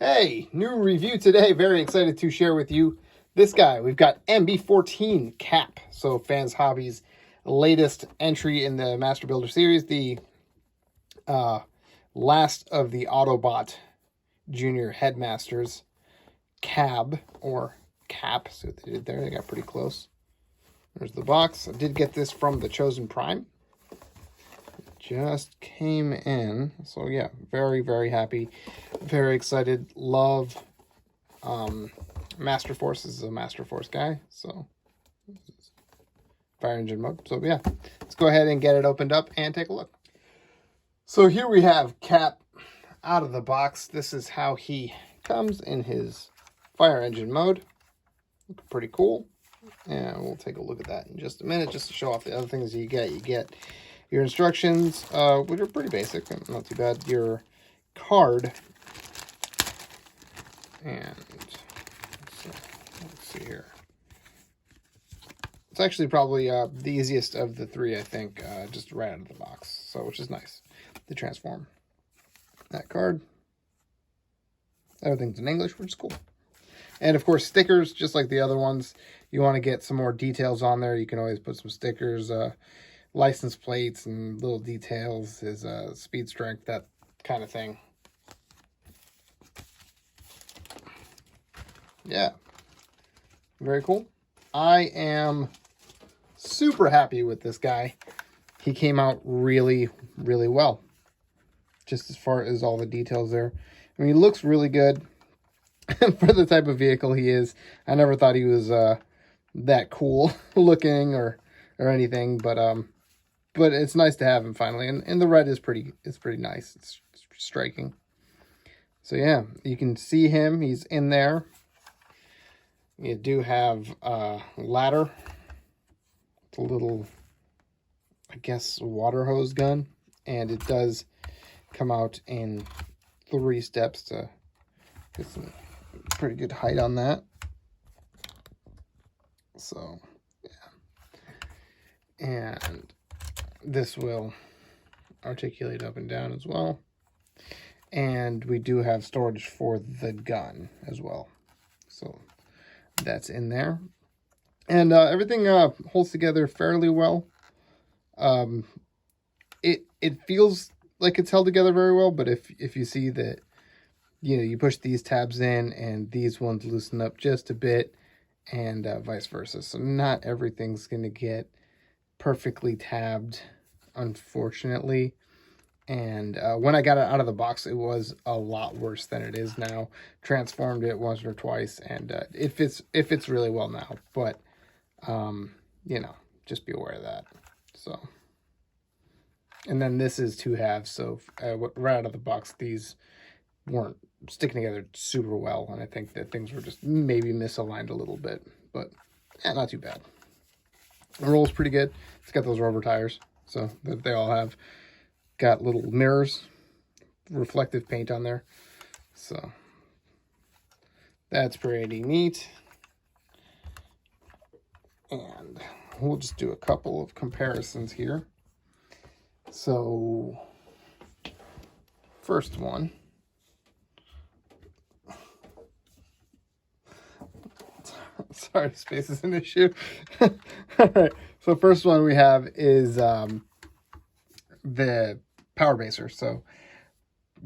Hey, new review today. Very excited to share with you this guy. We've got MB-14 Kap. So Fans Hobby's latest entry in the Master Builder series. The last of the Autobot Junior Headmasters Cab or Cap. So what they did there, they got pretty close. There's the box. I did get this from the Chosen Prime. Just came in, so yeah, very happy, very excited. Love Masterforce. This is a Masterforce guy, so fire engine mode. So yeah, let's go ahead and get it opened up and take a look. So here we have Kap out of the box. This is how he comes in his fire engine mode. Looking pretty cool, and we'll take a look at that in just a minute, just to show off the other things you get. You get your instructions, which are pretty basic, not too bad. Your card, and let's see here. It's actually probably the easiest of the three, I think, just right out of the box. So, which is nice to transform that card. Everything's in English, which is cool. And of course, stickers, just like the other ones. You want to get some more details on there, you can always put some stickers. License plates and little details, his speed, strength, that kind of thing. Yeah, very cool. I am super happy with this guy. He came out really well, just as far as all the details there. I mean, he looks really good for the type of vehicle he is. I never thought he was that cool looking or anything, but it's nice to have him finally, and the red is pretty nice. It's striking. So yeah, you can see him. He's in there. You do have a ladder. It's a little, I guess, water hose gun, and it does come out in 3 steps to get some pretty good height on that. So yeah, and this will articulate up and down as well. And we do have storage for the gun as well. So that's in there. And everything holds together fairly well. It feels like it's held together very well, but if you see that, you know, you push these tabs in and these ones loosen up just a bit, and vice versa. So not everything's going to get perfectly tabbed, unfortunately. And when I got it out of the box, it was a lot worse than it is now. Transformed it once or twice, and it fits really well now. But you know, just be aware of that. So, and then this is 2 halves, so right out of the box, these weren't sticking together super well, and I think that things were just maybe misaligned a little bit, but yeah, not too bad. The roll's pretty good. It's got those rubber tires, so that they all have. Got little mirrors, reflective paint on there, so that's pretty neat. And we'll just do a couple of comparisons here. So first one, sorry, space is an issue. All right, so first one we have is the Power Baser, so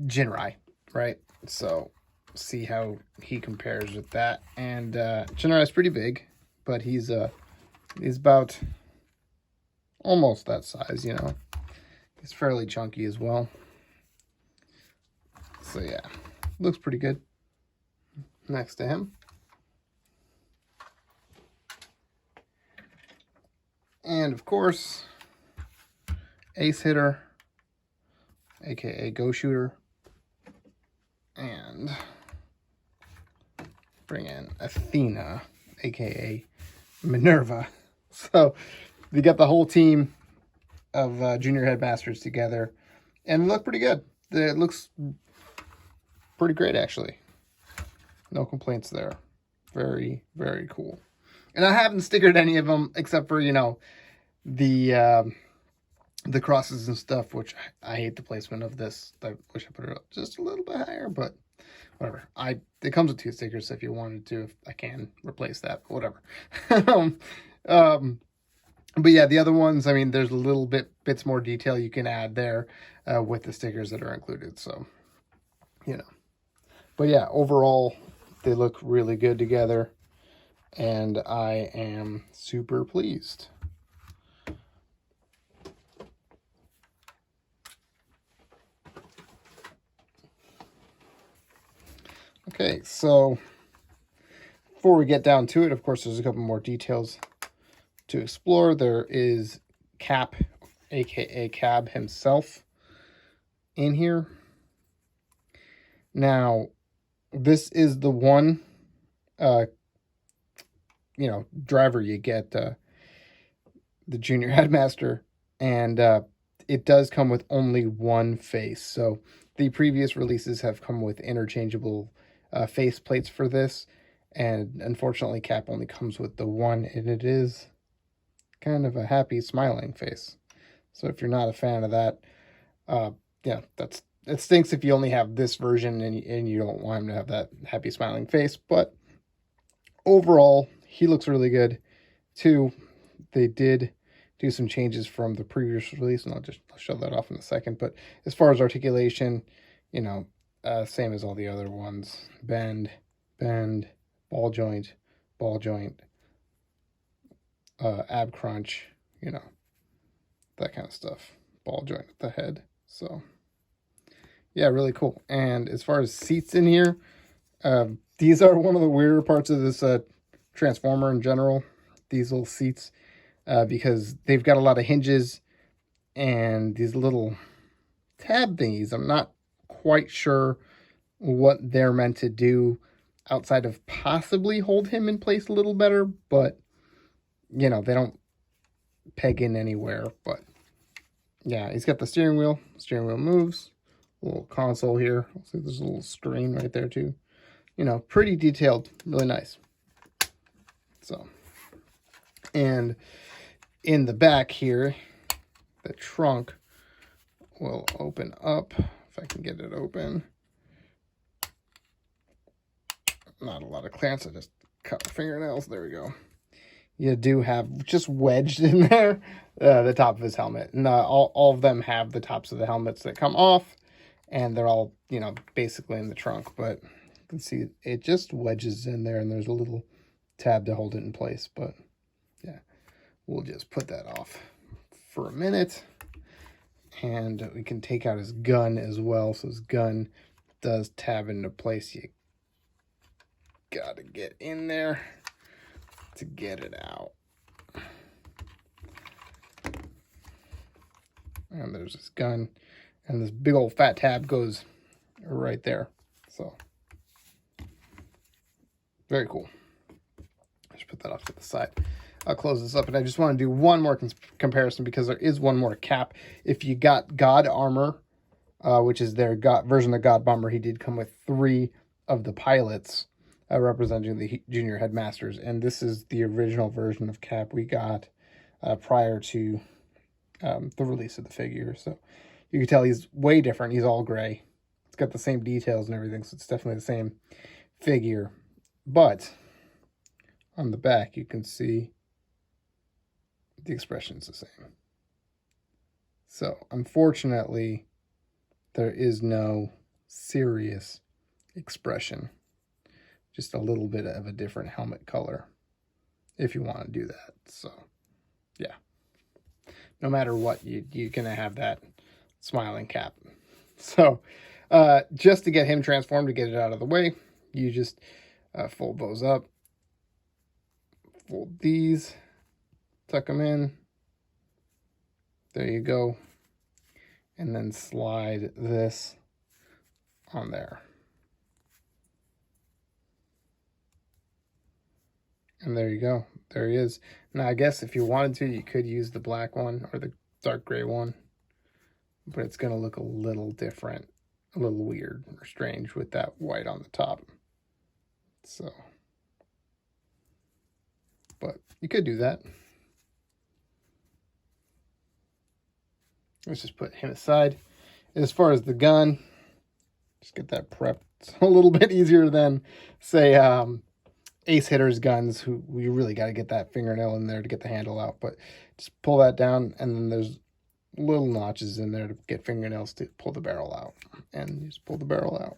Jinrai, right? So see how he compares with that. And Jinrai is pretty big, but he's about almost that size, you know. He's fairly chunky as well. So yeah, looks pretty good next to him. And of course, Ace Hitter, aka Go Shooter, and bring in Athena, aka Minerva. So we got the whole team of Junior Headmasters together, and they look pretty good. It looks pretty great, actually. No complaints there. Very cool. And I haven't stickered any of them except for, you know, the crosses and stuff, which I hate the placement of this. I wish I put it up just a little bit higher, but whatever. It comes with 2 stickers, so if you wanted to, I can replace that, but whatever. But yeah, the other ones, I mean, there's a little bits more detail you can add there with the stickers that are included. So, you know. But yeah, overall, they look really good together. And I am super pleased. Okay, so before we get down to it, of course, there's a couple more details to explore. There is Cap, aka Cab himself, in here. Now, this is the one, driver you get, the Junior Headmaster, and it does come with only one face. So the previous releases have come with interchangeable face plates for this, and unfortunately Cap only comes with the one, and it is kind of a happy smiling face. So if you're not a fan of that, yeah, it stinks if you only have this version and you don't want him to have that happy smiling face. But overall, he looks really good too. They did do some changes from the previous release, and I'll show that off in a second. But as far as articulation, same as all the other ones. Bend, ball joint, ab crunch, that kind of stuff. Ball joint at the head. So, yeah, really cool. And as far as seats in here, these are one of the weirder parts of this Transformer in general. These little seats, because they've got a lot of hinges and these little tab thingies. I'm not quite sure what they're meant to do outside of possibly hold him in place a little better, but they don't peg in anywhere. But yeah, he's got the steering wheel moves, a little console here. See, there's a little screen right there too. Pretty detailed, really nice. So, and in the back here, the trunk will open up, if I can get it open. Not a lot of clearance, I just cut my fingernails. There we go. You do have just wedged in there the top of his helmet. And all of them have the tops of the helmets that come off, and they're all, basically in the trunk. But you can see it just wedges in there, and there's a little tab to hold it in place. But yeah, we'll just put that off for a minute. And we can take out his gun as well. So his gun does tab into place. You gotta get in there to get it out. And there's this gun. And this big old fat tab goes right there. So, very cool. Just put that off to the side. I'll close this up, and I just want to do one more comparison, because there is one more Cap. If you got God Armor, which is their version of God Bomber, he did come with 3 of the pilots representing the Junior Headmasters, and this is the original version of Cap we got prior to the release of the figure. So you can tell he's way different. He's all gray. It's got the same details and everything, so it's definitely the same figure. But on the back, you can see the expression's the same. So, unfortunately, there is no serious expression. Just a little bit of a different helmet color, if you want to do that. So, yeah. No matter what, you're going to have that smiling Cap. So, just to get him transformed, to get it out of the way, you just fold those up. Fold these. Tuck them in. There you go. And then slide this on there. And there you go. There he is. Now, I guess if you wanted to, you could use the black one or the dark gray one. But it's going to look a little different, a little weird or strange with that white on the top. So, but you could do that. Let's just put him aside. As far as the gun, just get that prepped It's a little bit easier than, say, Ace Hitter's guns, who you really got to get that fingernail in there to get the handle out. But just pull that down, and then there's little notches in there to get fingernails to pull the barrel out. And you just pull the barrel out.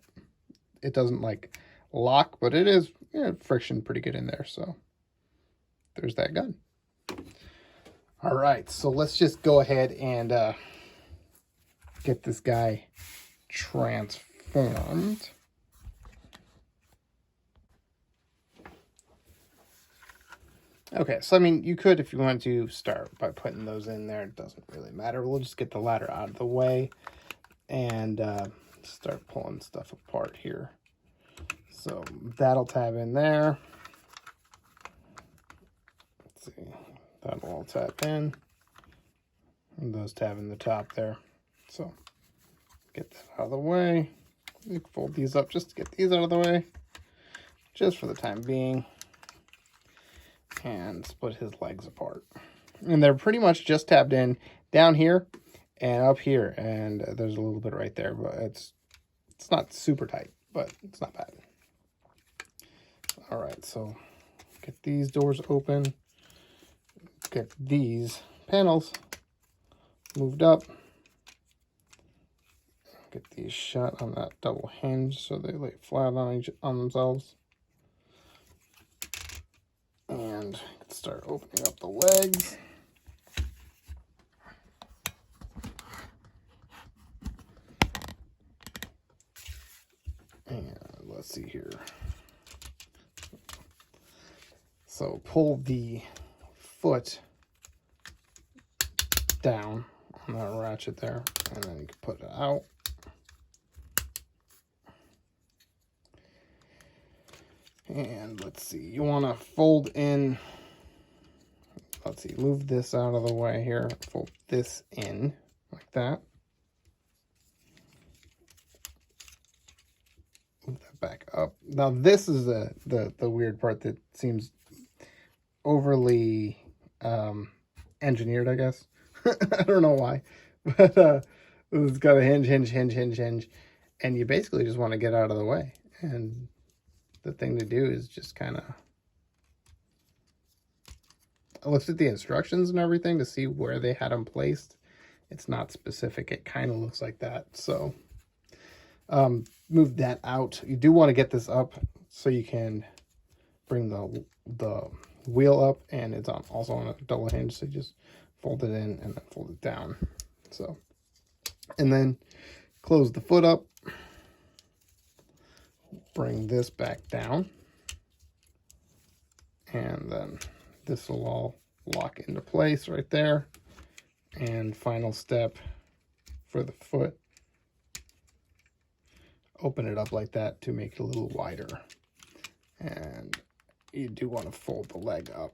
It doesn't, like, lock, but it is, you know, friction pretty good in there. So there's that gun. All right, so let's just go ahead and get this guy transformed. Okay, so I mean, you could, if you want to, start by putting those in there. It doesn't really matter. We'll just get the ladder out of the way and start pulling stuff apart here. So that'll tab in there. Let's see. That'll all tap in. And those tab in the top there. So get that out of the way. You can fold these up just to get these out of the way. Just for the time being. And split his legs apart. And they're pretty much just tabbed in down here and up here. And there's a little bit right there. But it's not super tight. But it's not bad. Alright, so get these doors open. Get these panels moved up. Get these shut on that double hinge so they lay flat on themselves. And start opening up the legs. And let's see here. So pull the foot down on that ratchet there, and then you can put it out. And let's see, you want to fold in, let's see, move this out of the way here, fold this in like that. Move that back up. Now this is the weird part that seems overly engineered, I guess. I don't know why, but it's got a hinge, and you basically just want to get out of the way. And the thing to do is just kind of, I looked at the instructions and everything to see where they had them placed. It's not specific. It kind of looks like that. So move that out. You do want to get this up so you can bring the wheel up, and it's also on a double hinge, so you just fold it in and then fold it down. So, and then close the foot up, bring this back down, and then this will all lock into place right there. And final step for the foot, open it up like that to make it a little wider. And you do want to fold the leg up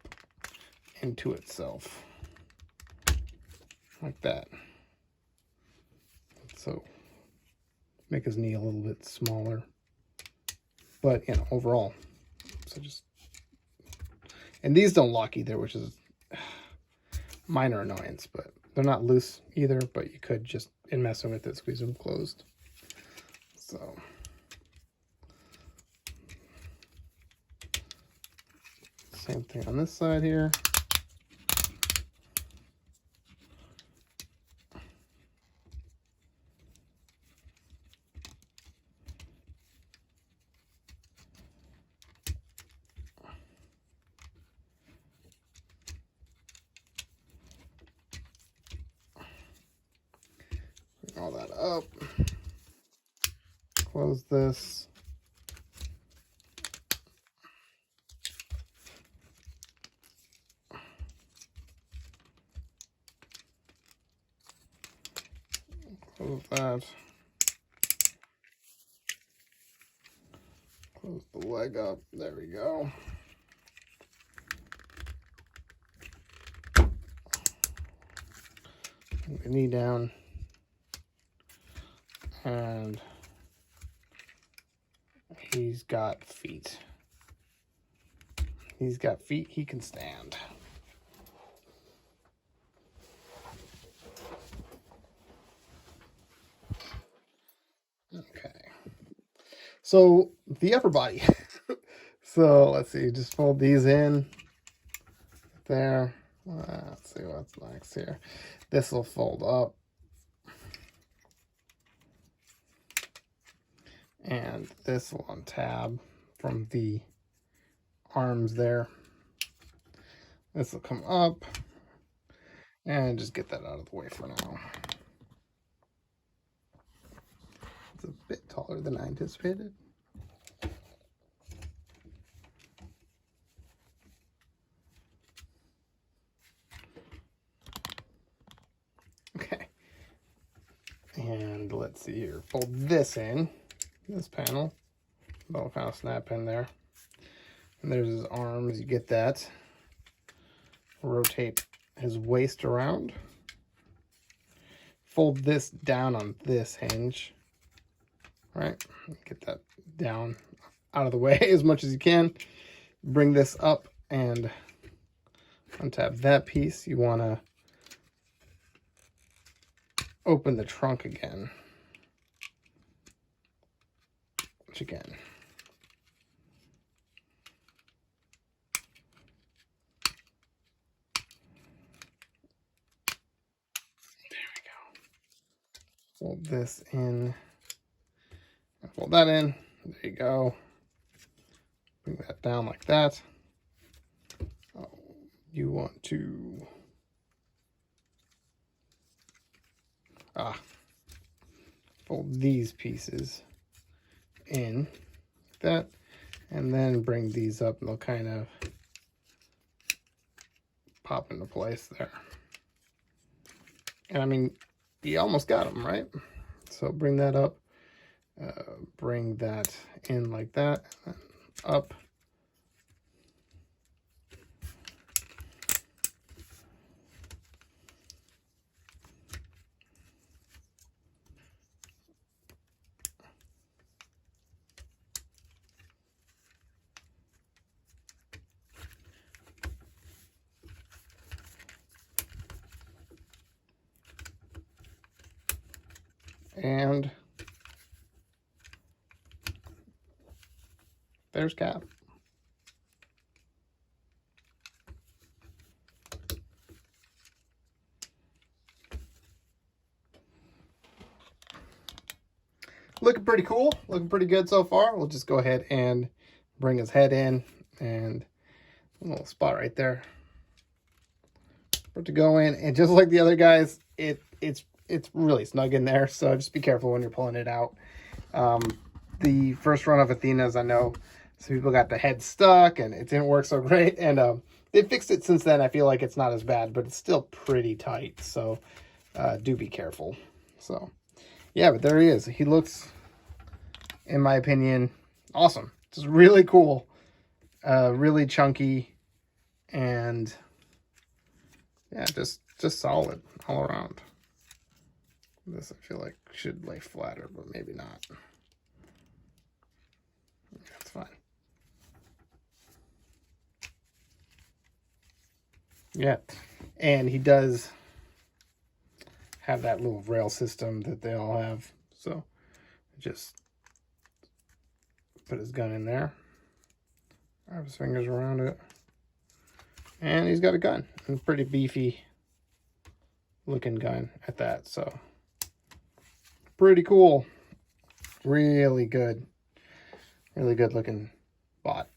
into itself like that. So make his knee a little bit smaller, but you know, overall, so just, and these don't lock either, which is minor annoyance, but they're not loose either, but you could just, in messing with it, squeeze them closed. So same thing on this side here. Bring all that up. Close this. Close that. Close the leg up. There we go. Put the knee down. And he's got feet. He's got feet he can stand. Okay. So the upper body. So let's see, just fold these in there. Let's see what's next here. This will fold up. And this will untab from the arms there. This will come up. And just get that out of the way for now. It's a bit taller than I anticipated. Okay. And let's see here. Fold this in. This panel. That'll kind of snap in there. And there's his arms. You get that. Rotate his waist around. Fold this down on this hinge. All right. Get that down out of the way as much as you can. Bring this up and untap that piece. You want to open the trunk again. Which again. There we go. Fold this in. Fold that in. There you go. Bring that down like that. Oh, you want to fold these pieces in like that, and then bring these up, and they'll kind of pop into place there. And I mean, you almost got them, right? So bring that up, bring that in like that, and up. And there's Cap. Looking pretty cool, looking pretty good so far. We'll just go ahead and bring his head in, and a little spot right there for it to go in. And just like the other guys, it's really snug in there, so just be careful when you're pulling it out. The first run of Athena's, I know some people got the head stuck and it didn't work so great, and they fixed it since then. I feel like it's not as bad, but it's still pretty tight, so do be careful. So yeah, but there he is. He looks, in my opinion, awesome. Just really cool, really chunky, and yeah, just solid all around. This I feel like should lay flatter, but maybe not. That's fine. Yeah, and he does have that little rail system that they all have. So just put his gun in there, wrap his fingers around it, and he's got a gun, a pretty beefy looking gun at that. So pretty cool, really good looking bot.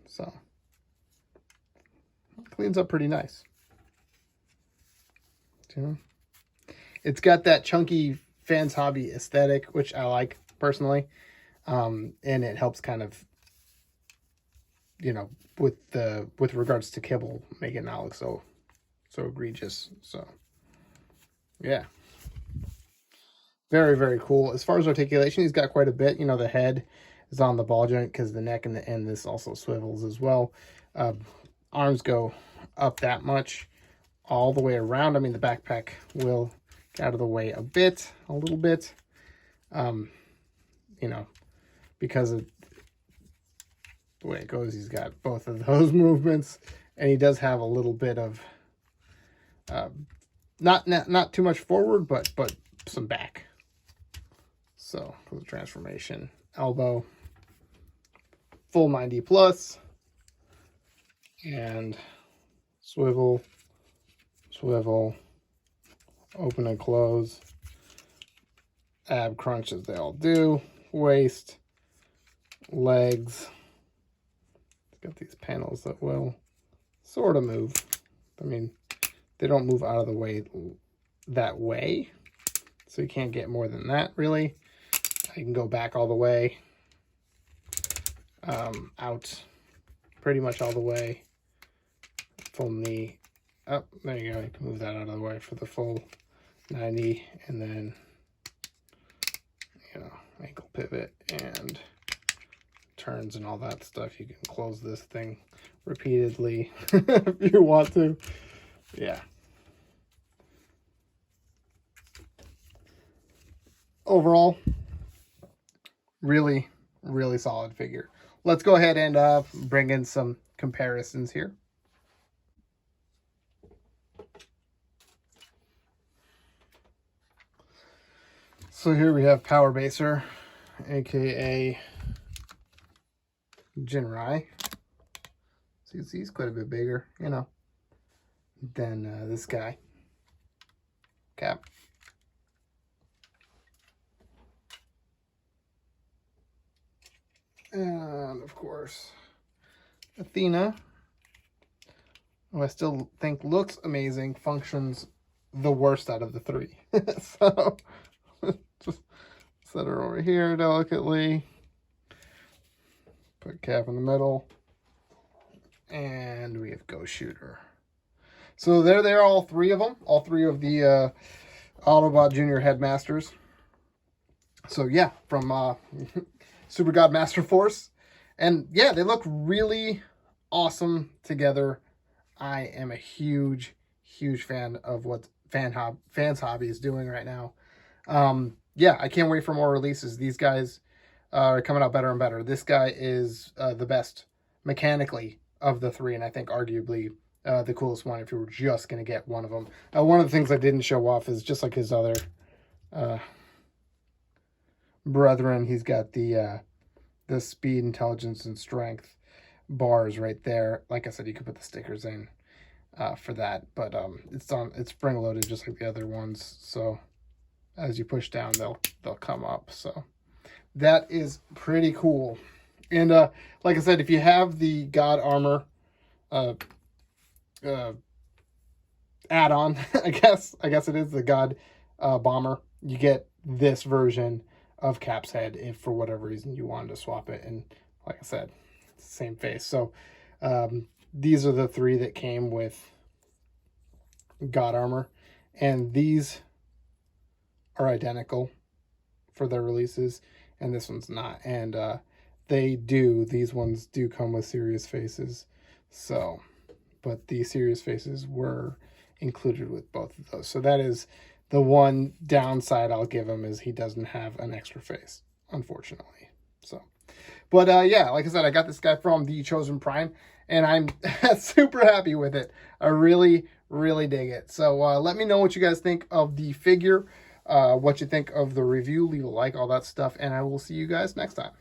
So cleans up pretty nice. You know, it's got that chunky Fans Hobby aesthetic, which I like personally, and it helps kind of, you know, with regards to kibble, make it not look so egregious. So yeah, very cool. As far as articulation, he's got quite a bit. You know, the head is on the ball joint because the neck and the end, this also swivels as well. Arms go up that much all the way around. I mean, the backpack will get out of the way a little bit, you know, because of the way it goes. He's got both of those movements, and he does have a little bit of not too much forward, but some back. So for the transformation, elbow, full 90 plus, and swivel, swivel, open and close, ab crunch as they all do, waist, legs. It's got these panels that will sort of move. I mean, they don't move out of the way that way, so you can't get more than that, really. I can go back all the way, out pretty much all the way, full knee. Oh, there you go. You can move that out of the way for the full 90, and then, you know, ankle pivot and turns and all that stuff. You can close this thing repeatedly if you want to. Yeah. Overall, really, really solid figure. Let's go ahead and bring in some comparisons here. So here we have Power Baser, aka Jinrai. So he's quite a bit bigger, you know, than this guy, Cap. And of course, Athena, who I still think looks amazing, functions the worst out of the three. So just set her over here delicately. Put Cap in the middle. And we have Ghost Shooter. So there they are, all three of them. All three of the Autobot Junior Headmasters. So yeah, from Super God Masterforce. And yeah, they look really awesome together. I am a huge, huge fan of what Fans Hobby is doing right now. Yeah, I can't wait for more releases. These guys are coming out better and better. This guy is the best mechanically of the three, and I think arguably the coolest one if you were just going to get one of them. One of the things I didn't show off is just like his other brethren, he's got the speed, intelligence, and strength bars right there. Like I said, you could put the stickers in for that, but it's spring loaded just like the other ones. So as you push down, they'll come up. So that is pretty cool. And like I said, if you have the God Armor add-on, I guess it is the God Bomber, you get this version of Cap's head if for whatever reason you wanted to swap it. And like I said, it's the same face. So these are the three that came with God Armor, and these are identical for their releases, and this one's not. And these ones do come with serious faces. So, but the serious faces were included with both of those. So that is the one downside I'll give him, is he doesn't have an extra face, unfortunately. So, but yeah, like I said, I got this guy from the Chosen Prime, and I'm super happy with it. I really, really dig it. So let me know what you guys think of the figure, what you think of the review. Leave a like, all that stuff, and I will see you guys next time.